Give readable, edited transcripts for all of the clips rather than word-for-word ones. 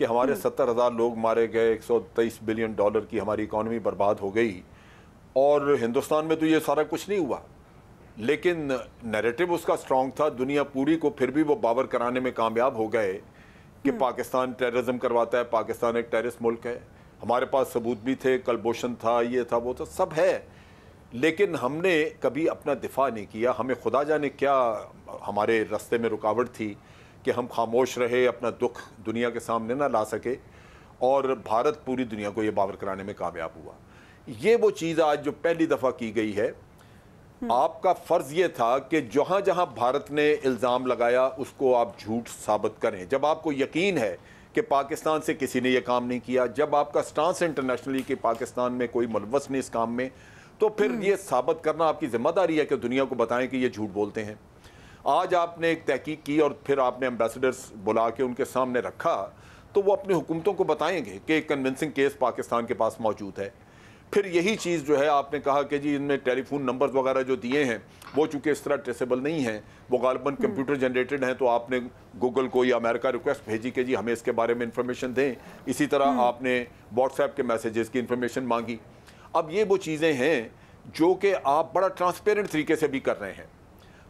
کہ ہمارے 70,000 لوگ مارے گئے, $123 بلین کی ہماری اکانومی برباد ہو گئی, اور ہندوستان میں تو یہ سارا کچھ نہیں ہوا, لیکن نیریٹو اس کا سٹرونگ تھا. دنیا پوری کو پھر بھی وہ باور کرانے میں کامیاب ہو گئے کہ پاکستان ٹیررزم کرواتا ہے, پاکستان ایک ٹیررسٹ ملک ہے. ہمارے پاس ثبوت بھی تھے, کلبھوشن تھا, یہ تھا, وہ تھا, سب ہے, لیکن ہم نے کبھی اپنا دفاع نہیں کیا. ہمیں خدا جانے کیا ہمارے راستے میں رکاوٹ تھی کہ ہم خاموش رہے, اپنا دکھ دنیا کے سامنے نہ لا سکے, اور بھارت پوری دنیا کو یہ باور کرانے میں کامیاب ہوا. یہ وہ چیز آج جو پہلی دفعہ کی گئی ہے. آپ کا فرض یہ تھا کہ جہاں جہاں بھارت نے الزام لگایا اس کو آپ جھوٹ ثابت کریں. جب آپ کو یقین ہے کہ پاکستان سے کسی نے یہ کام نہیں کیا, جب آپ کا سٹانس انٹرنیشنلی کہ پاکستان میں کوئی ملوث نہیں اس کام میں, تو پھر یہ ثابت کرنا آپ کی ذمہ داری ہے کہ دنیا کو بتائیں کہ یہ جھوٹ بولتے ہیں. آج آپ نے ایک تحقیق کی اور پھر آپ نے ایمبیسڈرز بلا کے ان کے سامنے رکھا, تو وہ اپنی حکومتوں کو بتائیں گے کہ ایک کنونسنگ کیس پاکستان کے پاس موجود ہے. پھر یہی چیز جو ہے آپ نے کہا کہ جی ان میں ٹیلی فون نمبرز وغیرہ جو دیے ہیں وہ چونکہ اس طرح ٹریسیبل نہیں ہیں, وہ غالباً کمپیوٹر جنریٹڈ ہیں, تو آپ نے گوگل کو یا امریکہ ریکویسٹ بھیجی کہ جی ہمیں اس کے بارے میں انفارمیشن دیں. اسی طرح آپ نے واٹس ایپ کے میسیجز کی انفارمیشن مانگی. اب یہ وہ چیزیں ہیں جو کہ آپ بڑا ٹرانسپیرنٹ طریقے سے بھی کر رہے ہیں.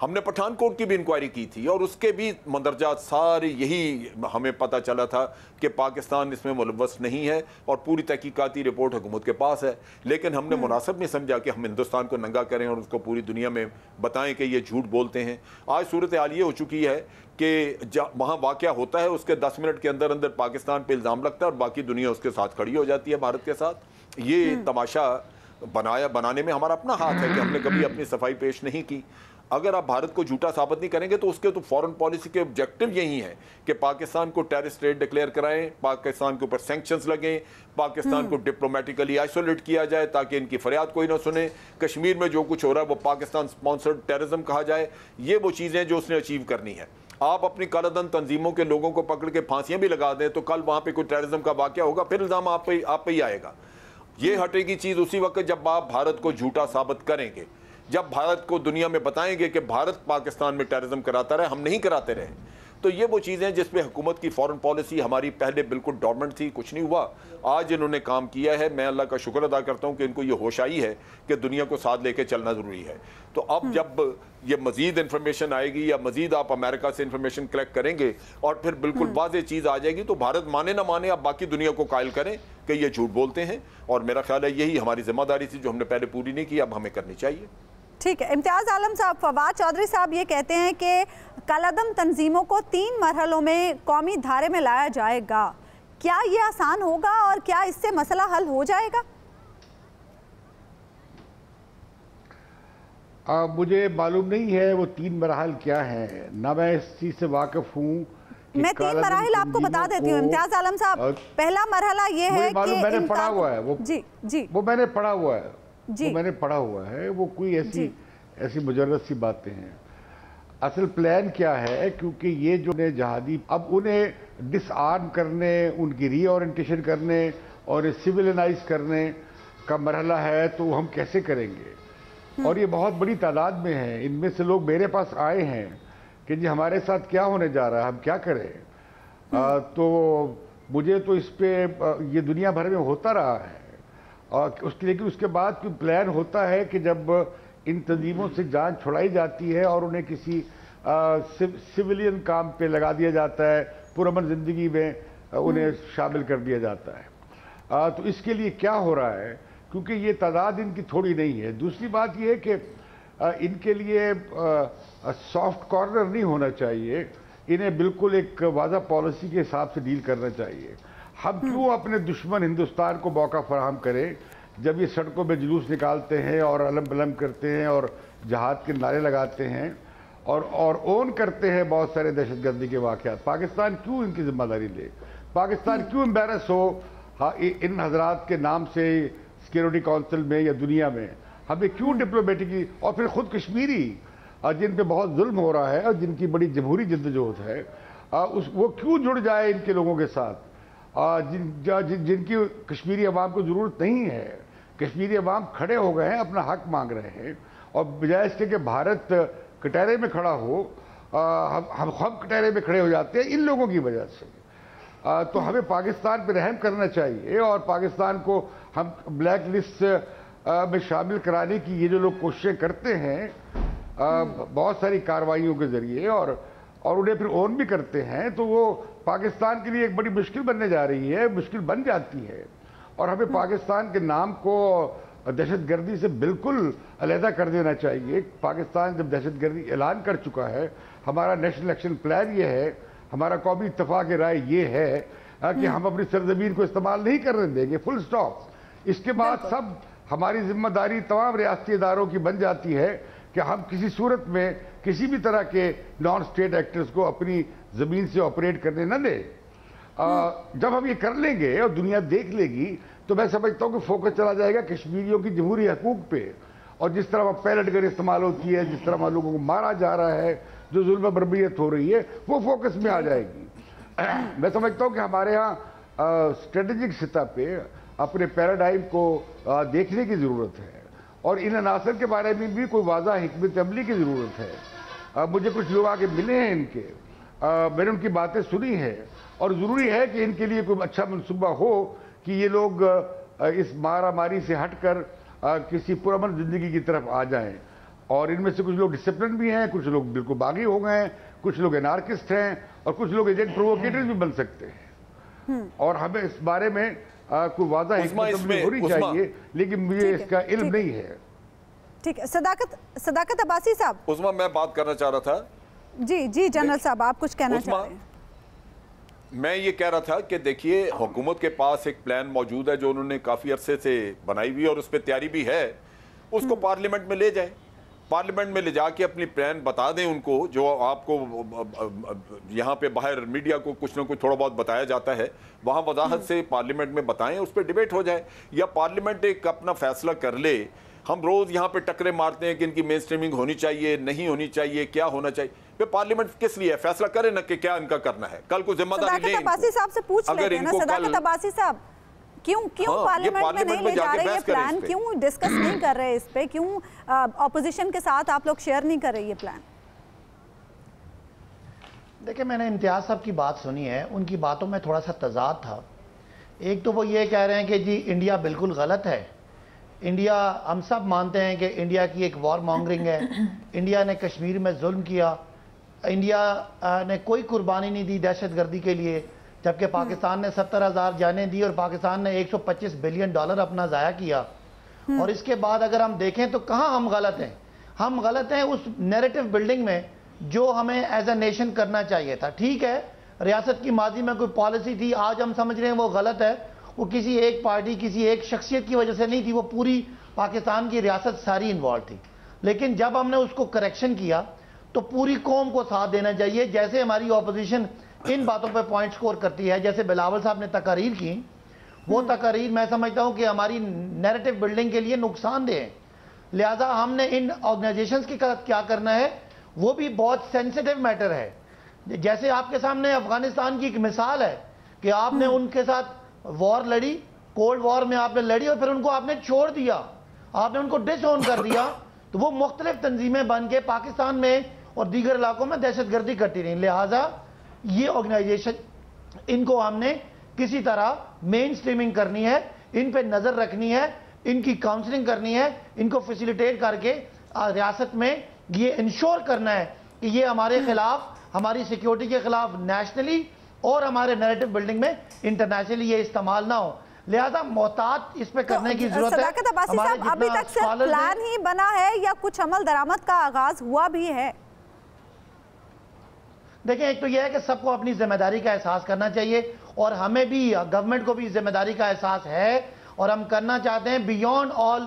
ہم نے پٹھان کوٹ کی بھی انکوائری کی تھی اور اس کے بھی مندرجات سارے یہی ہمیں پتہ چلا تھا کہ پاکستان اس میں ملوث نہیں ہے اور پوری تحقیقاتی رپورٹ حکومت کے پاس ہے. لیکن ہم نے مناسب نہیں سمجھا کہ ہم ہندوستان کو ننگا کریں اور اس کو پوری دنیا میں بتائیں کہ یہ جھوٹ بولتے ہیں. آج صورتحال یہ ہو چکی ہے کہ وہاں واقعہ ہوتا ہے اس کے 10 منٹ کے اندر اندر پاکستان پہ الزام لگتا ہے اور باقی دنیا اس کے ساتھ کھڑی ہو جاتی ہے بھارت کے ساتھ. یہ تماشا بنانے میں ہمارا اپنا ہاتھ ہے کہ ہم نے کبھی اپنی صفائی پیش نہیں کی. اگر آپ بھارت کو جھوٹا ثابت نہیں کریں گے تو اس کے تو فورن پالیسی کے آبجیکٹو یہی ہیں کہ پاکستان کو ٹیررسٹ اسٹیٹ ڈکلیئر کرائیں, پاکستان کے اوپر سینکشنز لگیں, پاکستان کو ڈپلومیٹیکلی آئسولیٹ کیا جائے تاکہ ان کی فریاد کوئی نہ سنے, کشمیر میں جو کچھ ہو رہا ہے وہ پاکستان سپانسرڈ ٹیررزم کہا جائے. یہ وہ چیزیں جو اس نے اچیو کرنی ہے. آپ اپنی کالعدم تنظیموں کے لوگوں کو پکڑ کے پھانسیاں بھی لگا دیں تو کل وہاں پہ کوئی ٹیررزم کا واقعہ ہوگا, پھر الزام آپ پہ ہی آئے گا. یہ ہٹے گی چیز اسی وقت جب آپ بھارت کو جھوٹا ثابت کریں گے, جب بھارت کو دنیا میں بتائیں گے کہ بھارت پاکستان میں ٹیررزم کراتا رہے, ہم نہیں کراتے رہے. تو یہ وہ چیزیں جس پہ حکومت کی فورن پالیسی ہماری پہلے بالکل ڈورمنٹ تھی, کچھ نہیں ہوا. آج انہوں نے کام کیا ہے, میں اللہ کا شکر ادا کرتا ہوں کہ ان کو یہ ہوش آئی ہے کہ دنیا کو ساتھ لے کے چلنا ضروری ہے. تو اب جب یہ مزید انفارمیشن آئے گی یا مزید آپ امریکہ سے انفارمیشن کلیکٹ کریں گے اور پھر بالکل واضح چیز آ جائے گی, تو بھارت مانے نہ مانے آپ باقی دنیا کو قائل کریں کہ یہ جھوٹ بولتے ہیں. اور میرا خیال ہے یہی ہماری ذمہ داری تھی جو ہم نے پہلے پوری نہیں کی, اب ہمیں کرنی چاہیے. ٹھیک ہے. امتیاز عالم صاحب, فواد چودھری صاحب یہ کہتے ہیں کہ کالعدم تنظیموں کو 3 مرحلوں میں قومی دھارے میں لایا جائے گا. کیا یہ آسان ہوگا اور کیا اس سے مسئلہ حل ہو جائے گا؟ مجھے معلوم نہیں ہے وہ 3 مراحل کیا ہیں, نہ میں اس چیز سے واقف ہوں. میں 3 مراحل آپ کو بتا دیتی ہوں امتیاز عالم صاحب. پہلا مرحلہ یہ ہے کہ میں نے پڑھا ہوا ہے, وہ میں نے پڑھا ہوا ہے, وہ میں نے پڑھا ہوا ہے, وہ کوئی ایسی مجرد سی باتیں ہیں. اصل پلان کیا ہے, کیونکہ یہ جو جہادی اب انہیں ڈس آرم کرنے, ان کی ری اورینٹیشن کرنے اور سویلنائز کرنے کا مرحلہ ہے, تو ہم کیسے کریں گے؟ اور یہ بہت بڑی تعداد میں ہیں. ان میں سے لوگ میرے پاس آئے ہیں کہ جی ہمارے ساتھ کیا ہونے جا رہا ہے, ہم کیا کریں. تو مجھے تو اس پہ یہ دنیا بھر میں ہوتا رہا ہے, اور لیکن اس کے بعد کوئی پلان ہوتا ہے کہ جب ان تنظیموں سے جان چھڑائی جاتی ہے اور انہیں کسی سویلین کام پہ لگا دیا جاتا ہے, پرامن زندگی میں انہیں شامل کر دیا جاتا ہے. تو اس کے لیے کیا ہو رہا ہے, کیونکہ یہ تعداد ان کی تھوڑی نہیں ہے. دوسری بات یہ ہے کہ ان کے لیے سافٹ کارنر نہیں ہونا چاہیے, انہیں بالکل ایک واضح پالیسی کے حساب سے ڈیل کرنا چاہیے. ہم کیوں اپنے دشمن ہندوستان کو موقع فراہم کریں جب یہ سڑکوں میں جلوس نکالتے ہیں اور علم بلم کرتے ہیں اور جہاد کے نعرے لگاتے ہیں اور اون کرتے ہیں بہت سارے دہشت گردی کے واقعات. پاکستان کیوں ان کی ذمہ داری لے, پاکستان کیوں امبیرس ہو ان حضرات کے نام سے سیکیورٹی کونسل میں یا دنیا میں, ہمیں کیوں ڈپلومیٹکلی, اور پھر خود کشمیری جن پہ بہت ظلم ہو رہا ہے اور جن کی بڑی جمہوری جدوجہد ہے, وہ کیوں جڑ جائے ان کے لوگوں کے ساتھ جن کی کشمیری عوام کو ضرورت نہیں ہے. کشمیری عوام کھڑے ہو گئے ہیں, اپنا حق مانگ رہے ہیں, اور بجائے اس کے کہ بھارت کٹہرے میں کھڑا ہو, ہم کٹہرے میں کھڑے ہو جاتے ہیں ان لوگوں کی وجہ سے. تو ہمیں پاکستان پہ رحم کرنا چاہیے اور پاکستان کو ہم بلیک لسٹ میں شامل کرانے کی یہ جو لوگ کوششیں کرتے ہیں بہت ساری کارروائیوں کے ذریعے اور انہیں پھر اون بھی کرتے ہیں، تو وہ پاکستان کے لیے ایک بڑی مشکل بننے جا رہی ہے، مشکل بن جاتی ہے، اور ہمیں پاکستان کے نام کو دہشت گردی سے بالکل علیحدہ کر دینا چاہیے۔ پاکستان جب دہشت گردی اعلان کر چکا ہے، ہمارا نیشنل ایکشن پلان یہ ہے، ہمارا قومی اتفاق رائے یہ ہے کہ ہم اپنی سرزمین کو استعمال نہیں کرنے دیں گے، فل سٹاپ۔ اس کے بعد سب ہماری ذمہ داری تمام ریاستی اداروں کی بن جاتی ہے کہ ہم کسی صورت میں کسی بھی طرح کے نان اسٹیٹ ایکٹرز کو اپنی زمین سے آپریٹ کرنے نہ دیں۔ جب ہم یہ کر لیں گے اور دنیا دیکھ لے گی تو میں سمجھتا ہوں کہ فوکس چلا جائے گا کشمیریوں کی جمہوری حقوق پہ، اور جس طرح پیلٹ گن استعمال ہوتی ہے، جس طرح وہاں لوگوں کو مارا جا رہا ہے، جو ظلم و بربریت ہو رہی ہے، وہ فوکس میں آ جائے گی۔ میں سمجھتا ہوں کہ ہمارے ہاں اسٹریٹجک سطح پہ اپنے پیراڈائم کو دیکھنے کی ضرورت ہے، اور ان عناصر کے بارے میں بھی کوئی واضح حکمت عملی کی ضرورت ہے۔ مجھے کچھ لوگ آگے ملے ہیں ان کے، میں نے ان کی باتیں سنی ہیں، اور ضروری ہے کہ ان کے لیے کوئی اچھا منصوبہ ہو کہ یہ لوگ اس مارا ماری سے ہٹ کر کسی پرامن زندگی کی طرف آ جائیں۔ اور ان میں سے کچھ لوگ ڈسپلن بھی ہیں، کچھ لوگ بالکل باغی ہو گئے ہیں، کچھ لوگ انارکسٹ ہیں، اور کچھ لوگ ایجنٹ پرووکیٹرز بھی بن سکتے ہیں، اور ہمیں اس بارے میں کوئی واضح حکمت عملی ہونی چاہیے، لیکن مجھے اس کا علم نہیں ہے۔ ٹھیک ہے، صداقت عباسی صاحب۔ عظمیٰ میں بات کرنا چاہ رہا تھا۔ جی جنرل صاحب، آپ کچھ کہنا چاہ رہے ہیں؟ میں یہ کہہ رہا تھا کہ دیکھیے حکومت کے پاس ایک پلان موجود ہے جو انہوں نے کافی عرصے سے بنائی ہوئی اور اس پہ تیاری بھی ہے، اس کو پارلیمنٹ میں لے جائیں، پارلیمنٹ میں لے جا کے اپنی پلان بتا دیں ان کو، جو آپ کو یہاں پہ باہر میڈیا کو کچھ نہ کچھ تھوڑا بہت بتایا جاتا ہے، وہاں وضاحت سے پارلیمنٹ میں بتائیں، اس پہ ڈیبیٹ ہو جائے، یا پارلیمنٹ ایک اپنا فیصلہ کر لے۔ ہم روز یہاں پہ ٹکرے مارتے ہیں کہ ان کی مین سٹریمنگ ہونی چاہیے، نہیں ہونی چاہیے، کیا ہونا چاہیے، پھر پارلیمنٹ کس لیے فیصلہ کرے نا کہ کیا ان کا کرنا ہے، کل کو ذمہ داری لیں۔ صداقت عباسی صاحب سے پوچھ لیتے ہیں نا، صداقت عباسی صاحب کیوں پارلیمنٹ میں نہیں لے جا رہے یہ پلان، کیوں ڈسکس نہیں کر رہے اس پہ، کیوں اپوزیشن کے ساتھ آپ لوگ شیئر نہیں کر رہے یہ پلان؟ دیکھیں، میں نے امتیاز صاحب کی بات سنی ہے، ان کی باتوں میں تھوڑا سا تضاد تھا۔ ایک تو وہ یہ کہہ رہے ہیں کہ جی انڈیا بالکل غلط ہے، انڈیا، ہم سب مانتے ہیں کہ انڈیا کی ایک وار مانگرنگ ہے، انڈیا نے کشمیر میں ظلم کیا، انڈیا نے کوئی قربانی نہیں دی دہشت گردی کے لیے، جبکہ پاکستان نے 70,000 جانیں دی اور پاکستان نے $125 بلین اپنا ضائع کیا۔ اور اس کے بعد اگر ہم دیکھیں تو کہاں ہم غلط ہیں؟ ہم غلط ہیں اس نیریٹو بلڈنگ میں جو ہمیں ایز اے نیشن کرنا چاہیے تھا۔ ٹھیک ہے، ریاست کی ماضی میں کوئی پالیسی تھی، آج ہم سمجھ رہے ہیں وہ غلط ہے، وہ کسی ایک پارٹی، کسی ایک شخصیت کی وجہ سے نہیں تھی، وہ پوری پاکستان کی ریاست ساری انوالو تھی۔ لیکن جب ہم نے اس کو کریکشن کیا تو پوری قوم کو ساتھ دینا چاہیے۔ جیسے ہماری اپوزیشن ان باتوں پہ پوائنٹ سکور کرتی ہے، جیسے بلاول صاحب نے تقاریر کی، وہ تقاریر میں سمجھتا ہوں کہ ہماری نیریٹو بلڈنگ کے لیے نقصان دہ ہے۔ لہٰذا ہم نے ان آرگنائزیشنز کی کیا کرنا ہے، وہ بھی بہت سینسیٹیو میٹر ہے۔ جیسے آپ کے سامنے افغانستان کی ایک مثال ہے کہ آپ نے ان کے ساتھ وار لڑی، کولڈ وار میں آپ نے لڑی، اور پھر ان کو آپ نے چھوڑ دیا، آپ نے ان کو ڈس اون کر دیا، تو وہ مختلف تنظیمیں بن کے پاکستان میں اور دیگر علاقوں میں دہشت گردی کرتی رہیں۔ لہٰذا یہ آرگنائزیشن، ان کو ہم نے کسی طرح مین سٹریمنگ کرنی ہے، ان پہ نظر رکھنی ہے، ان کی کاؤنسلنگ کرنی ہے، ان کو فیسیلیٹیٹ کر کے ریاست میں یہ انشور کرنا ہے کہ یہ ہمارے خلاف، ہماری سیکیورٹی کے خلاف نیشنلی اور ہمارے نیریٹو بلڈنگ میں انٹرنیشنلی یہ استعمال نہ ہو۔ لہذا محتاط اس پہ کرنے کی ضرورت ہے۔ صداقت عباسی صاحب، ابھی تک صرف پلان ہی بنا ہے یا کچھ عمل درآمد کا آغاز ہوا بھی ہے؟ دیکھیں، ایک تو یہ ہے کہ سب کو اپنی ذمہ داری کا احساس کرنا چاہیے، اور ہمیں بھی، گورنمنٹ کو بھی ذمہ داری کا احساس ہے، اور ہم کرنا چاہتے ہیں بیونڈ آل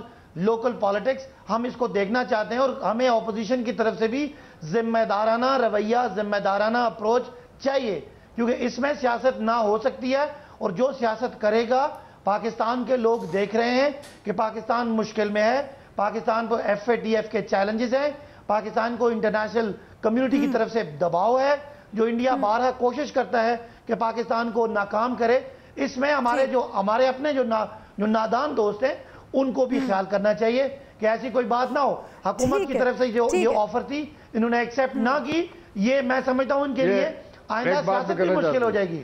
لوکل پالیٹکس، ہم اس کو دیکھنا چاہتے ہیں، اور ہمیں اپوزیشن کی طرف سے بھی ذمہ دارانہ رویہ، ذمہ دارانہ اپروچ چاہیے، کیونکہ اس میں سیاست نہ ہو سکتی ہے، اور جو سیاست کرے گا، پاکستان کے لوگ دیکھ رہے ہیں کہ پاکستان مشکل میں ہے، پاکستان کو FATF کے چیلنجز ہیں، پاکستان کو انٹرنیشنل کمیونٹی کی طرف سے دباؤ ہے، جو انڈیا بارہا کوشش کرتا ہے کہ پاکستان کو ناکام کرے۔ اس میں ہمارے اپنے جو نادان دوست ہیں، ان کو بھی خیال کرنا چاہیے کہ ایسی کوئی بات نہ ہو۔ حکومت کی طرف سے جو یہ آفر تھی، انہوں نے ایکسیپٹ نہ کی، یہ میں سمجھتا ہوں ان کے لیے آئندہ سیاست بھی مشکل ہو جائے گی۔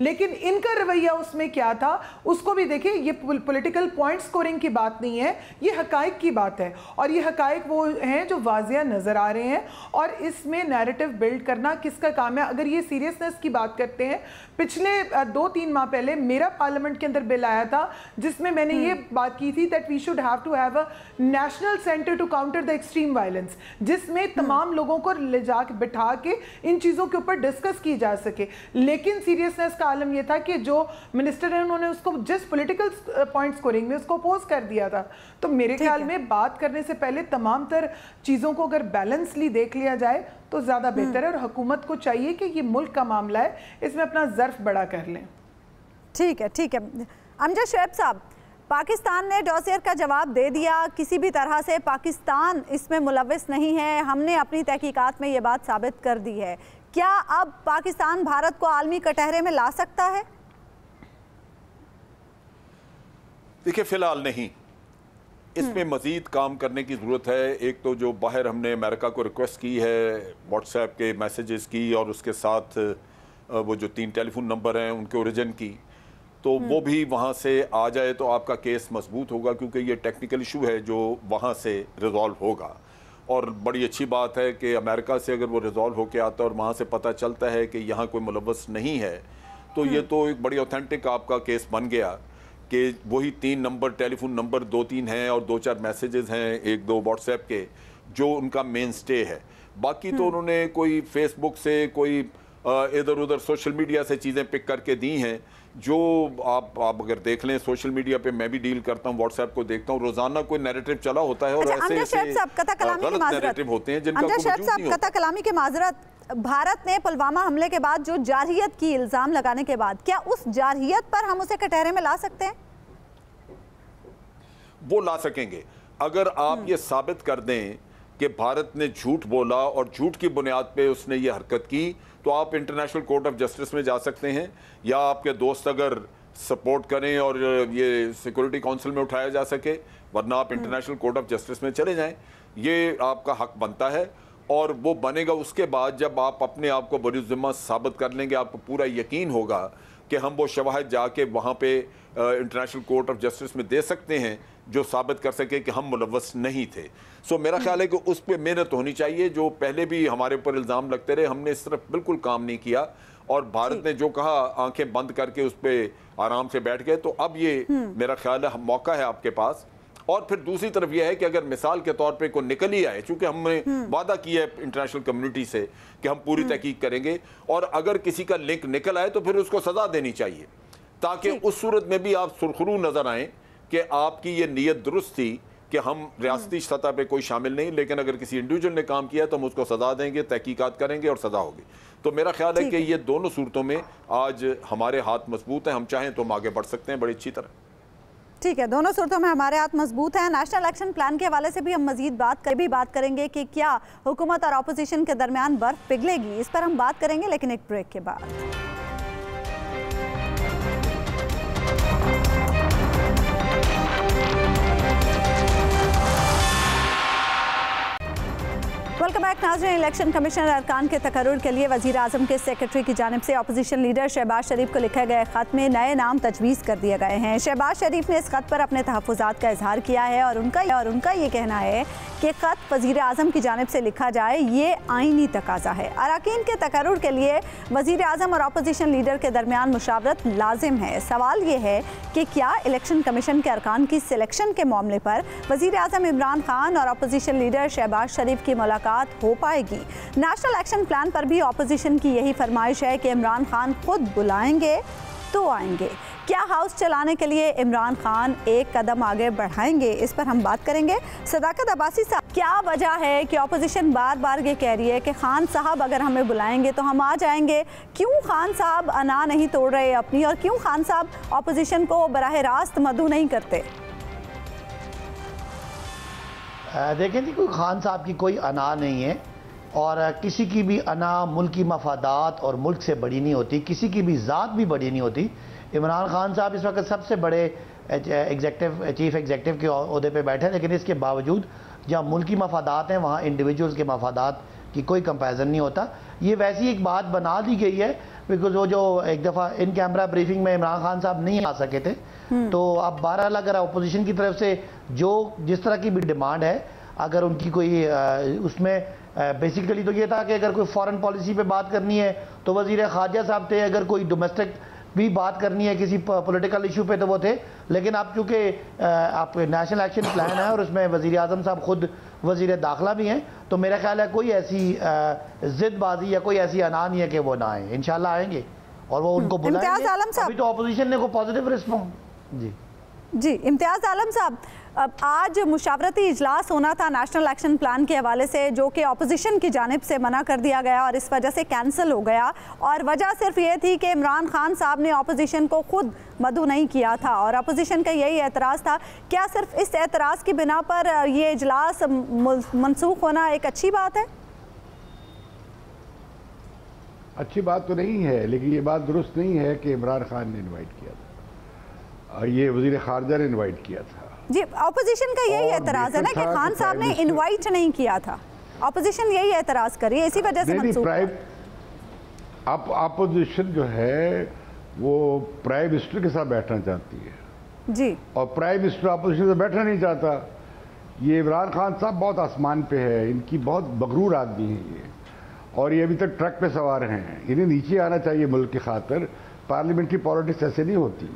لیکن ان کا رویہ اس میں کیا تھا اس کو بھی دیکھیں. یہ پولیٹیکل پوائنٹ سکورنگ کی بات نہیں ہے, یہ حقائق کی بات ہے, اور یہ حقائق وہ ہیں جو واضح نظر آ رہے ہیں, اور اس میں نیریٹو بلڈ کرنا کس کا کام ہے. اگر یہ سیریسنس کی بات کرتے ہیں, پچھلے 2-3 ماہ پہلے میرا پارلیمنٹ کے اندر بل آیا تھا جس میں نے یہ بات کی تھی that we should have to have a national center to counter the extreme violence, جس میں تمام لوگوں کو لے جا کے بٹھا کے ان چیزوں کے اوپر ڈسکس کی جا سکے. لیکن سیریسنس کا عالم یہ تھا کہ جو منسٹر ہیں انہوں نے اس کو جس پولیٹیکل پوائنٹ سکورنگ میں اس کو اپوز کر دیا تھا. تو میرے خیال میں بات کرنے سے پہلے تمام تر چیزوں کو اگر بیلنسلی دیکھ لیا جائے تو زیادہ بہتر ہے, اور حکومت کو چاہیے کہ یہ ملک کا معاملہ ہے, اس میں اپنا ظرف بڑا کر لیں. ٹھیک ہے, ٹھیک ہے. امجد شعیب صاحب, پاکستان نے ڈوزیر کا جواب دے دیا, کسی بھی طرح سے پاکستان اس میں ملوث نہیں ہے, ہم نے اپنی تحقیقات میں یہ بات ثابت کر دی ہے. کیا اب پاکستان بھارت کو عالمی کٹہرے میں لا سکتا ہے؟ دیکھیں, فی الحال نہیں. اس میں مزید کام کرنے کی ضرورت ہے. ایک تو جو باہر ہم نے امریکہ کو ریکویسٹ کی ہے واٹس ایپ کے میسیجز کی, اور اس کے ساتھ وہ جو 3 ٹیلی فون نمبر ہیں ان کے اوریجن کی, تو وہ بھی وہاں سے آ جائے تو آپ کا کیس مضبوط ہوگا, کیونکہ یہ ٹیکنیکل ایشو ہے جو وہاں سے ریزالو ہوگا. اور بڑی اچھی بات ہے کہ امریکہ سے اگر وہ ریزالو ہو کے آتا ہے اور وہاں سے پتہ چلتا ہے کہ یہاں کوئی ملوث نہیں ہے, تو یہ تو ایک بڑی اوتھینٹک آپ کا کیس بن گیا کہ وہی 3 نمبر ٹیلی فون نمبر 2-3 ہیں اور 2-4 میسیجز ہیں 1-2 واٹس ایپ کے جو ان کا مین سٹے ہے. باقی تو انہوں نے کوئی فیس بک سے, کوئی ادھر ادھر سوشل میڈیا سے چیزیں پک کر کے دی ہیں, جو آپ اگر دیکھ لیں سوشل میڈیا پہ, میں بھی ڈیل کرتا ہوں, واٹس ایپ کو دیکھتا ہوں, روزانہ کوئی نیریٹو چلا ہوتا ہے اور ایسے غلط نیریٹو ہوتے ہیں جن کا کوئی وجود نہیں ہوتا. قطع کلامی کی معذرت, بھارت نے پلوامہ حملے کے بعد جو جارحیت کی الزام لگانے کے بعد, کیا اس جارحیت پر ہم اسے کٹہرے میں لا سکتے ہیں؟ وہ لا سکیں گے اگر آپ یہ ثابت کر دیں کہ بھارت نے جھوٹ بولا اور جھوٹ کی بنیاد پہ اس نے یہ حرکت کی, تو آپ انٹرنیشنل کورٹ آف جسٹس میں جا سکتے ہیں, یا آپ کے دوست اگر سپورٹ کریں اور یہ سیکورٹی کونسل میں اٹھایا جا سکے, ورنہ آپ انٹرنیشنل کورٹ آف جسٹس میں چلے جائیں. یہ آپ کا حق بنتا ہے, اور وہ بنے گا اس کے بعد جب آپ اپنے آپ کو بری ذمہ ثابت کر لیں گے, آپ کو پورا یقین ہوگا کہ ہم وہ شواہد جا کے وہاں پہ انٹرنیشنل کورٹ آف جسٹس میں دے سکتے ہیں جو ثابت کر سکے کہ ہم ملوث نہیں تھے. سو میرا خیال ہے کہ اس پہ محنت ہونی چاہیے. جو پہلے بھی ہمارے اوپر الزام لگتے رہے, ہم نے اس طرف بالکل کام نہیں کیا, اور بھارت نے جو کہا آنکھیں بند کر کے اس پہ آرام سے بیٹھ گئے. تو اب یہ میرا خیال ہے موقع ہے آپ کے پاس. اور پھر دوسری طرف یہ ہے کہ اگر مثال کے طور پہ کوئی نکل ہی آئے, چونکہ ہم نے وعدہ کیا ہے انٹرنیشنل کمیونٹی سے کہ ہم پوری تحقیق کریں گے, اور اگر کسی کا لنک نکل آئے تو پھر اس کو سزا دینی چاہیے, تاکہ اس صورت میں بھی آپ سرخرو نظر آئیں کہ آپ کی یہ نیت درست تھی کہ ہم ریاستی سطح پہ کوئی شامل نہیں, لیکن اگر کسی انڈیویجول نے کام کیا تو ہم اس کو سزا دیں گے, تحقیقات کریں گے اور سزا ہوگی. تو میرا خیال ہے کہ یہ دونوں صورتوں میں آج ہمارے ہاتھ مضبوط ہیں, ہم چاہیں تو ہم آگے بڑھ سکتے ہیں بڑی اچھی طرح. ٹھیک ہے, دونوں صورتوں میں ہمارے ہاتھ مضبوط ہیں. نیشنل ایکشن پلان کے حوالے سے بھی ہم مزید بات کریں گے کہ کیا حکومت اور اپوزیشن کے درمیان برف پگھلے گی, اس پر ہم بات کریں گے, لیکن ایک بریک کے بعد. ویلکم بیک ناظرین. الیکشن کمیشن ارکان کے تقرر کے لیے وزیر اعظم کے سیکرٹری کی جانب سے اپوزیشن لیڈر شہباز شریف کو لکھے گئے خط میں نئے نام تجویز کر دیے گئے ہیں. شہباز شریف نے اس خط پر اپنے تحفظات کا اظہار کیا ہے, اور ان کا یہ کہنا ہے کہ خط وزیر اعظم کی جانب سے لکھا جائے یہ آئینی تقاضا ہے. اراکین کے تقرر کے لیے وزیر اعظم اور اپوزیشن لیڈر کے درمیان مشاورت لازم ہے. سوال یہ ہے کہ کیا الیکشن کمیشن کے ارکان کی سلیکشن کے معاملے پر وزیر اعظم عمران خان اور اپوزیشن لیڈر شہباز شریف کی ملاقات ہو پائے گی؟ نیشنل ایکشن پلان پر بھی اپوزیشن کی یہی فرمائش ہے کہ عمران خان خود بلائیں گے تو آئیں گے. کیا ہاؤس چلانے کے لیے عمران خان ایک قدم آگے بڑھائیں گے؟ اس پر ہم بات کریں گے. صداقت عباسی صاحب, کیا وجہ ہے کہ اپوزیشن بار بار یہ کہہ رہی ہے کہ خان صاحب اگر ہمیں بلائیں گے تو ہم آ جائیں گے؟ کیوں خان صاحب انا نہیں توڑ رہے اپنی, اور کیوں خان صاحب اپوزیشن کو براہ راست مدعو نہیں کرتے؟ دیکھیں جی, کوئی خان صاحب کی کوئی انا نہیں ہے, اور کسی کی بھی انا ملکی مفادات اور ملک سے بڑی نہیں ہوتی, کسی کی بھی ذات بھی بڑی نہیں ہوتی. عمران خان صاحب اس وقت سب سے بڑے چیف ایگزیکٹو کے عہدے پہ بیٹھے ہیں, لیکن اس کے باوجود جہاں ملکی مفادات ہیں وہاں انڈیویجولز کے مفادات کہ کوئی کمپیریزن نہیں ہوتا. یہ ویسی ایک بات بنا دی گئی ہے بیکاز وہ جو ایک دفعہ ان کیمرہ بریفنگ میں عمران خان صاحب نہیں آ سکے تھے, تو اب بہرحال اگر اپوزیشن کی طرف سے جس طرح کی بھی ڈیمانڈ ہے, اگر ان کی کوئی اس میں بیسیکلی تو یہ تھا کہ اگر کوئی فارن پالیسی پہ بات کرنی ہے تو وزیر خارجہ صاحب تھے, اگر کوئی ڈومیسٹک بھی بات کرنی ہے کسی پولیٹیکل ایشو پہ تو وہ تھے. لیکن اب چونکہ آپ نیشنل ایکشن پلان ہے اور اس میں وزیر اعظم صاحب خود وزیر داخلہ بھی ہیں, تو میرا خیال ہے کوئی ایسی ضد بازی یا کوئی ایسی انا نہیں ہے کہ وہ نہ آئیں. انشاءاللہ آئیں گے اور وہ ان کو بلائیں گے. ابھی تو اپوزیشن نے کوئی پازیٹیو رسپانس. جی امتیاز عالم صاحب, آج مشاورتی اجلاس ہونا تھا نیشنل ایکشن پلان کے حوالے سے, جو کہ اپوزیشن کی جانب سے منع کر دیا گیا اور اس وجہ سے کینسل ہو گیا, اور وجہ صرف یہ تھی کہ عمران خان صاحب نے اپوزیشن کو خود مدعو نہیں کیا تھا اور اپوزیشن کا یہی اعتراض تھا. کیا صرف اس اعتراض کی بنا پر یہ اجلاس منسوخ ہونا ایک اچھی بات ہے؟ اچھی بات تو نہیں ہے, لیکن یہ بات درست نہیں ہے کہ عمران خان نے انوائٹ کیا تھا, یہ وزیر خارجہ نے انوائٹ کیا تھا. جی, اپوزیشن کا یہی اعتراض ہے نا کہ خان صاحب نے انوائٹ نہیں کیا تھا. اپوزیشن یہی اعتراض کری ہے, اسی وجہ سے منسوخ. اپوزیشن جو ہے وہ پرائم منسٹر کے ساتھ بیٹھنا چاہتی ہے جی, اور پرائم منسٹر اپوزیشن سے بیٹھنا نہیں چاہتا. یہ عمران خان صاحب بہت آسمان پہ ہے, ان کی بہت مغرور آدمی ہیں یہ, اور یہ ابھی تک ٹرک پہ سوار ہیں. انہیں نیچے آنا چاہیے ملک کی خاطر. پارلیمنٹری پالیٹکس ایسے نہیں ہوتی.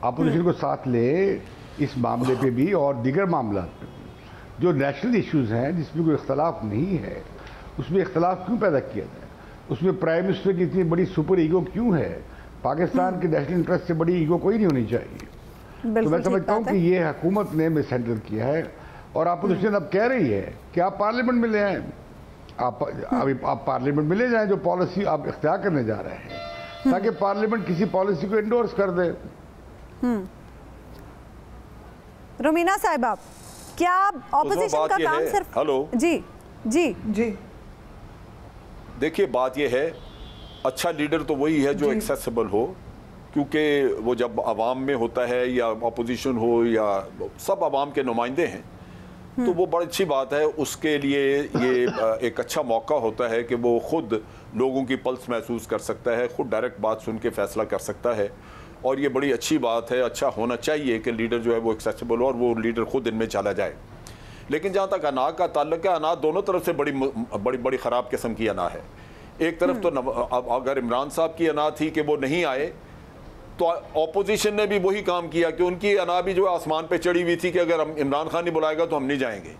اپوزیشن کو ساتھ لے اس معاملے پہ بھی اور دیگر معاملات پہ بھی. جو نیشنل ایشوز ہیں جس میں کوئی اختلاف نہیں ہے, اس میں اختلاف کیوں پیدا کیا جائے؟ اس میں پرائم منسٹر کی اتنی بڑی سپر ایگو کیوں ہے؟ پاکستان کے نیشنل انٹرسٹ سے بڑی ایگو کوئی نہیں ہونی چاہیے. تو میں سمجھتا ہوں کہ یہ حکومت نے مس ہینڈل کیا ہے, اور اپوزیشن اب کہہ رہی ہے کہ آپ پارلیمنٹ میں لے آئیں. آپ پارلیمنٹ میں لے جائیں جو پالیسی آپ اختیار کرنے جا رہے ہیں, تاکہ پارلیمنٹ کسی پالیسی کو انڈورس کر دے. رومینہ صاحبہ, کیا اپوزیشن کا کام صرف جی دیکھیے بات یہ ہے, اچھا لیڈر تو وہی ہے جو ایکسیسیبل ہو, کیونکہ وہ جب عوام میں ہوتا ہے یا اپوزیشن ہو یا سب عوام کے نمائندے ہیں, تو وہ بڑی اچھی بات ہے. اس کے لیے یہ ایک اچھا موقع ہوتا ہے کہ وہ خود لوگوں کی پلس محسوس کر سکتا ہے, خود ڈائریکٹ بات سن کے فیصلہ کر سکتا ہے, اور یہ بڑی اچھی بات ہے. اچھا ہونا چاہیے کہ لیڈر جو ہے وہ ایکسیسیبل ہو اور وہ لیڈر خود ان میں چلا جائے. لیکن جہاں تک انا کا تعلق ہے, انا دونوں طرف سے بڑی خراب قسم کی انا ہے. ایک طرف تو اگر عمران صاحب کی انا تھی کہ وہ نہیں آئے, تو اپوزیشن نے بھی وہی کام کیا کہ ان کی انا بھی جو آسمان پہ چڑھی ہوئی تھی کہ اگر عمران خان نہیں بلائے گا تو ہم نہیں جائیں گے.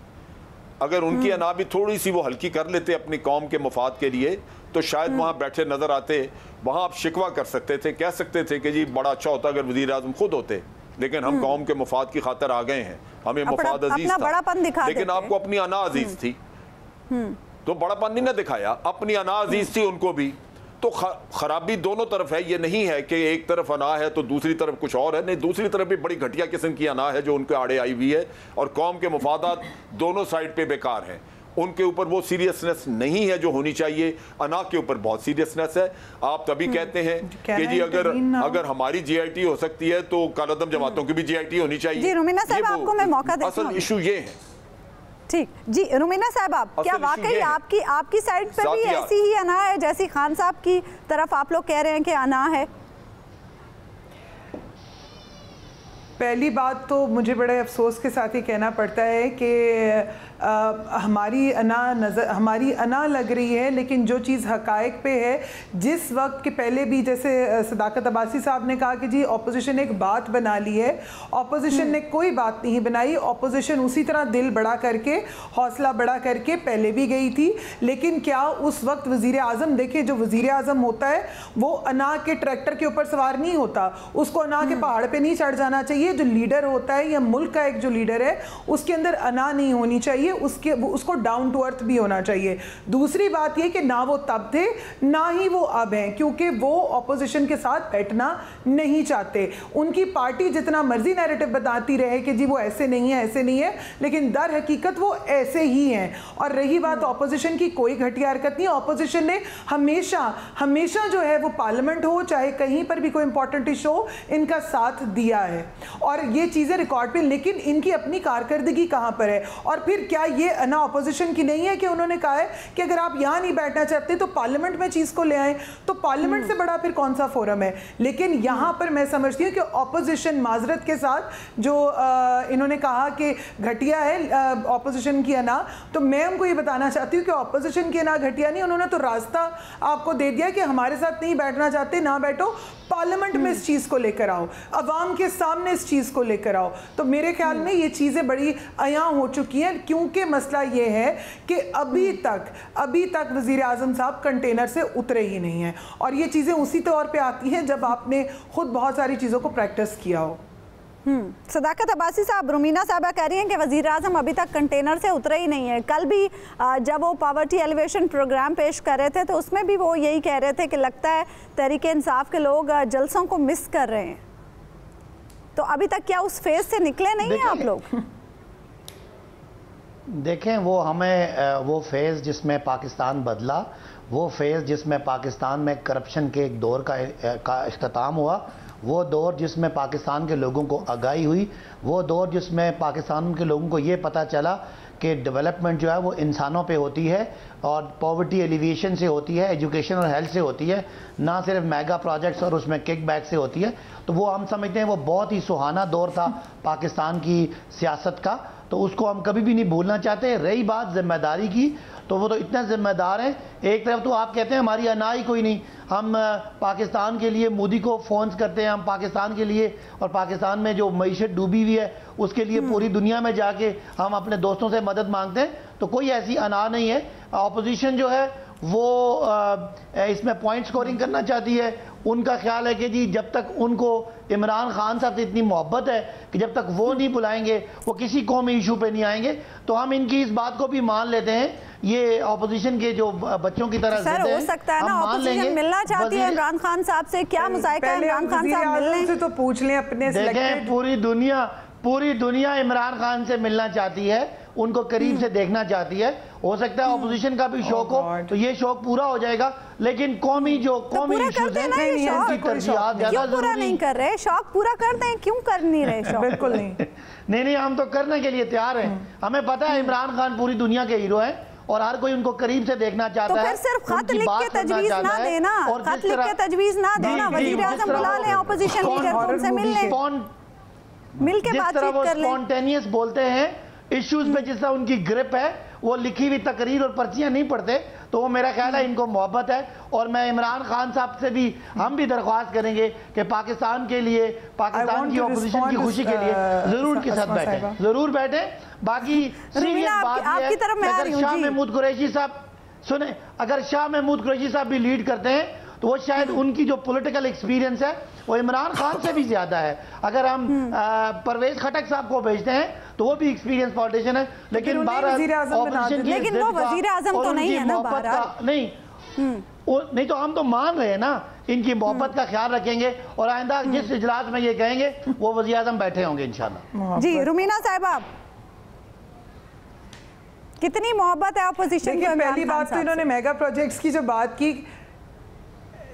اگر ان کی انا بھی تھوڑی سی وہ ہلکی کر لیتے اپنی قوم کے مفاد کے لیے, تو شاید وہاں بیٹھے نظر آتے. وہاں آپ شکوہ کر سکتے تھے, کہہ سکتے تھے کہ جی بڑا اچھا ہوتا اگر وزیر اعظم خود ہوتے, لیکن ہم قوم کے مفاد کی خاطر آ گئے ہیں, ہمیں مفاد عزیز تھا, لیکن آپ کو اپنی انا عزیز تھی, تو بڑا پن نہیں نہ دکھایا, اپنی انا عزیز تھی ان کو بھی. تو خرابی دونوں طرف ہے, یہ نہیں ہے کہ ایک طرف انا ہے تو دوسری طرف کچھ اور ہے. نہیں, دوسری طرف بھی بڑی گھٹیا قسم کی انا ہے جو ان کے آڑے آئی ہوئی ہے, اور قوم کے مفادات دونوں سائڈ پہ بیکار ہیں. ان کے اوپر وہ سیریسنس نہیں ہے جو ہونی چاہیے. انا کے اوپر بہت سیریسنس ہے. آپ تبھی کہتے ہیں کہ جی اگر ہماری جی آئی ٹی ہو سکتی ہے تو کالعدم جماعتوں کی بھی جی آئی ٹی ہونی چاہیے. جی رومینہ صاحب, آپ کو میں موقع دیتا ہوں. اصل ایشو یہ ہے. ٹھیک, جی رومینہ صاحب, کیا واقعی آپ کی سائڈ پہ بھی ایسی ہی انا ہے جیسی خان صاحب کی طرف آپ لوگ کہہ رہے ہیں کہ انا ہے؟ پہلی بات تو مجھے بڑے افسوس کے ساتھ ہی کہنا پڑتا ہے کہ ہماری انا لگ رہی ہے, لیکن جو چیز حقائق پہ ہے, جس وقت کے پہلے بھی جیسے صداقت عباسی صاحب نے کہا کہ جی اپوزیشن نے ایک بات بنا لی ہے, اپوزیشن نے کوئی بات نہیں بنائی. اپوزیشن اسی طرح دل بڑا کر کے, حوصلہ بڑا کر کے پہلے بھی گئی تھی. لیکن کیا اس وقت وزیر اعظم, دیکھیں جو وزیر اعظم ہوتا ہے وہ انا کے ٹریکٹر کے اوپر سوار نہیں ہوتا, اس کو انا کے پہاڑ پہ نہیں چڑھ جانا چاہیے. جو لیڈر ہوتا ہے یا ملک کا ایک جو لیڈر ہے, اس کے اندر انا نہیں ہونی چاہیے, اس کو ڈاؤن ٹو ارتھ بھی ہونا چاہیے. دوسری بات یہ کہ نہ وہ تب تھے نہ ہی وہ اب ہیں, کیونکہ وہ اپوزیشن کے ساتھ بیٹھنا نہیں چاہتے. ان کی پارٹی جتنا مرضی نیریٹو بتاتی رہے کہ جی وہ ایسے نہیں ہے ایسے نہیں ہے, لیکن در حقیقت وہ ایسے ہی ہیں. اور رہی بات اپوزیشن کی, کوئی گھٹیا حرکت نہیں. اپوزیشن نے ہمیشہ جو ہے وہ پارلیمنٹ ہو چاہے کہیں پر بھی کوئی امپورٹنٹ ایشو ہو, ان کا ساتھ دیا ہے. اور یہ چیزیں ریکارڈ پہ, لیکن ان کی اپنی کارکردگی کہاں پر ہے؟ اور پھر کیا یہ انا اپوزیشن کی نہیں ہے کہ انہوں نے کہا ہے کہ اگر آپ یہاں نہیں بیٹھنا چاہتے تو پارلیمنٹ میں چیز کو لے آئیں, تو پارلیمنٹ سے بڑا پھر کون سا فورم ہے؟ لیکن یہاں پر میں سمجھتی ہوں کہ اپوزیشن معذرت کے ساتھ جو انہوں نے کہا کہ گھٹیا ہے اپوزیشن کی انا, تو میں ان کو یہ بتانا چاہتی ہوں کہ اپوزیشن کی انا گھٹیا نہیں, انہوں نے تو راستہ آپ کو دے دیا کہ ہمارے ساتھ نہیں بیٹھنا چاہتے نہ بیٹھو, پارلیمنٹ میں اس چیز کو لے کر آؤ, عوام کے سامنے اس چیز کو لے کر آؤ. تو میرے خیال میں یہ چیزیں بڑی عیاں ہو چکی ہیں, کیونکہ مسئلہ یہ ہے کہ ابھی تک وزیر اعظم صاحب کنٹینر سے اترے ہی نہیں ہیں, اور یہ چیزیں اسی طور پہ آتی ہیں جب آپ نے خود بہت ساری چیزوں کو پریکٹس کیا ہو. صداقت عباسی صاحب, رومینہ صاحبہ کہہ رہی ہیں کہ وزیر اعظم ابھی تک کنٹینر سے اترے ہی نہیں ہے. کل بھی جب وہ پاورٹی ایلیویشن پروگرام پیش کر رہے تھے تو اس میں بھی وہ یہی کہہ رہے تھے کہ لگتا ہے تحریک انصاف کے لوگ جلسوں کو مس کر رہے ہیں. تو ابھی تک کیا اس فیز سے نکلے نہیں ہیں آپ لوگ؟ دیکھیں, وہ فیز جس میں پاکستان بدلا, وہ فیز جس میں پاکستان میں کرپشن کے ایک دور کا اختتام ہوا, وہ دور جس میں پاکستان کے لوگوں کو آگاہی ہوئی, وہ دور جس میں پاکستان کے لوگوں کو یہ پتہ چلا کہ ڈیولپمنٹ جو ہے وہ انسانوں پہ ہوتی ہے اور پاورٹی ایلیویشن سے ہوتی ہے, ایجوکیشن اور ہیلتھ سے ہوتی ہے, نہ صرف میگا پروجیکٹس اور اس میں کک بیک سے ہوتی ہے. تو وہ ہم سمجھتے ہیں وہ بہت ہی سہانا دور تھا پاکستان کی سیاست کا, تو اس کو ہم کبھی بھی نہیں بھولنا چاہتے. رہی بات ذمہ داری کی, تو وہ تو اتنا ذمہ دار ہیں. ایک طرف تو آپ کہتے ہیں ہماری انا ہی کوئی نہیں, ہم پاکستان کے لیے مودی کو فونز کرتے ہیں, ہم پاکستان کے لیے اور پاکستان میں جو معیشت ڈوبی ہوئی ہے اس کے لیے پوری دنیا میں جا کے ہم اپنے دوستوں سے مدد مانگتے ہیں. تو کوئی ایسی انا نہیں ہے. اپوزیشن جو ہے وہ اس میں پوائنٹ سکورنگ کرنا چاہتی ہے. ان کا خیال ہے کہ جی جب تک ان کو عمران خان صاحب سے اتنی محبت ہے کہ جب تک وہ نہیں بلائیں گے وہ کسی قومی ایشو پہ نہیں آئیں گے, تو ہم ان کی اس بات کو بھی مان لیتے ہیں. یہ اپوزیشن کے جو بچوں کی طرح سر ہو سکتا ہے نا اپوزیشن ملنا چاہتی ہے عمران خان صاحب سے, کیا مذائقہ ہے عمران خان صاحب ملنے سے؟ تو پوچھ لیں اپنے. دیکھیں, پوری دنیا عمران خان سے ملنا چاہتی ہے, ان کو قریب سے دیکھنا چاہتی ہے. ہو سکتا ہے اپوزیشن کا بھی شوق ہو تو یہ شوق پورا ہو جائے گا, لیکن قومی ایشوز ہیں ان کی ترجیحات زیادہ پورا نہیں کر رہے. شوق پورا کر دیں, کیوں کر نہیں رہے شوق؟ بالکل نہیں, ہم تو کرنے کے لیے تیار ہیں. ہمیں پتا ہے عمران خان پوری دنیا کے ہیرو ہیں اور ہر کوئی ان کو قریب سے دیکھنا چاہتا ہے. تو پھر صرف خط لکھ کے تجویز نہ دینا, خط لکھ کے تجویز نہ دینا, وزیر اعظم بلا لیں اپوزیشن لیڈر کو, ان سے مل لیں, مل کے بات چیت کر لیں. جس طرح وہ اسپونٹینیس بولتے ہیں ایشوز پہ, جس طرح ان کی گرپ ہے, وہ لکھی ہوئی تقریر اور پرچیاں نہیں پڑھتے, تو وہ میرا خیال ہے ان کو محبت ہے. اور میں عمران خان صاحب سے بھی ہم بھی درخواست کریں گے کہ پاکستان کے لیے, پاکستان کی اپوزیشن کی خوشی کے لیے ضرور کے ساتھ بیٹھیں, ضرور بیٹھیں. باقی سیریس بات یہ ہے اگر شاہ محمود قریشی صاحب سنیں, اگر شاہ محمود قریشی صاحب بھی لیڈ کرتے ہیں تو وہ شاید ان کی جو پولیٹیکل ایکسپیرینس ہے وہ عمران خان سے بھی زیادہ ہے. اگر ہم پرویز خٹک صاحب کو بھیجتے ہیں تو وہ بھی ایکسپیرینس پالیٹیشین ہے, لیکن لیکن وہ وزیر اعظم تو نہیں ہے نا, نہیں تو ہم تو مان رہے ہیں نا, ان کی محبت کا خیال رکھیں گے اور آئندہ جس اجلاس میں یہ کہیں گے وہ وزیر اعظم بیٹھے ہوں گے انشاءاللہ. جی رومینہ صاحبہ, کتنی محبت ہے اپوزیشن کو؟ پہلی بات تو انہوں نے میگا پروجیکٹس کی جو بات کی,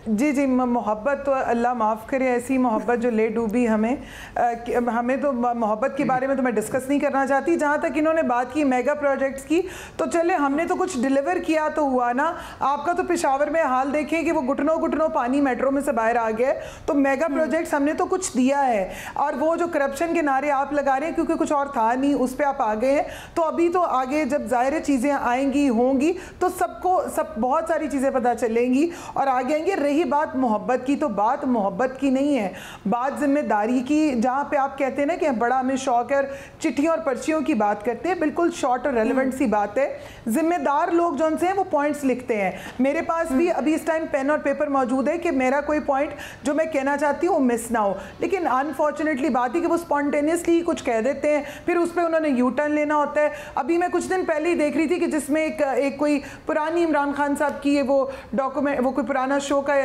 جی محبت تو اللہ معاف کرے, ایسی محبت جو لے ڈوبی ہمیں تو محبت کے بارے میں تو میں ڈسکس نہیں کرنا چاہتی. جہاں تک انہوں نے بات کی میگا پروجیکٹس کی, تو چلے ہم نے تو کچھ ڈیلیور کیا تو ہوا نا. آپ کا تو پشاور میں حال دیکھیں کہ وہ گھٹنوں پانی میٹرو میں سے باہر آ گیا, تو میگا پروجیکٹس ہم نے تو کچھ دیا ہے. اور وہ جو کرپشن کے نعرے آپ لگا رہے ہیں کیونکہ کچھ اور تھا نہیں, اس پہ آپ آ گئے ہیں, تو ابھی تو آگے جب ظاہر چیزیں آئیں گی ہوں گی تو سب بہت ساری چیزیں پتہ چلیں گی اور آگے آئیں گے. رہی بات محبت کی, تو بات محبت کی نہیں ہے, بات ذمہ داری کی. جہاں پہ آپ کہتے ہیں نا کہ بڑا ہمیں شوق ہے, چٹھیوں اور پرچیوں کی بات کرتے ہیں, بالکل شارٹ اور ریلیونٹ سی بات ہے. ذمہ دار لوگ جو ان سے ہیں وہ پوائنٹس لکھتے ہیں. میرے پاس بھی ابھی اس ٹائم پین اور پیپر موجود ہے کہ میرا کوئی پوائنٹ جو میں کہنا چاہتی ہوں وہ مس نہ ہو, لیکن انفارچونیٹلی بات ہی کہ وہ اسپونٹینیسلی کچھ کہہ دیتے ہیں, پھر اس پہ انہوں نے یو ٹرن لینا ہوتا ہے. ابھی میں کچھ دن پہلے ہی دیکھ رہی تھی کہ جس میں ایک کوئی پرانی عمران خان صاحب کی وہ ڈاکومنٹ, وہ کوئی پرانا شو کا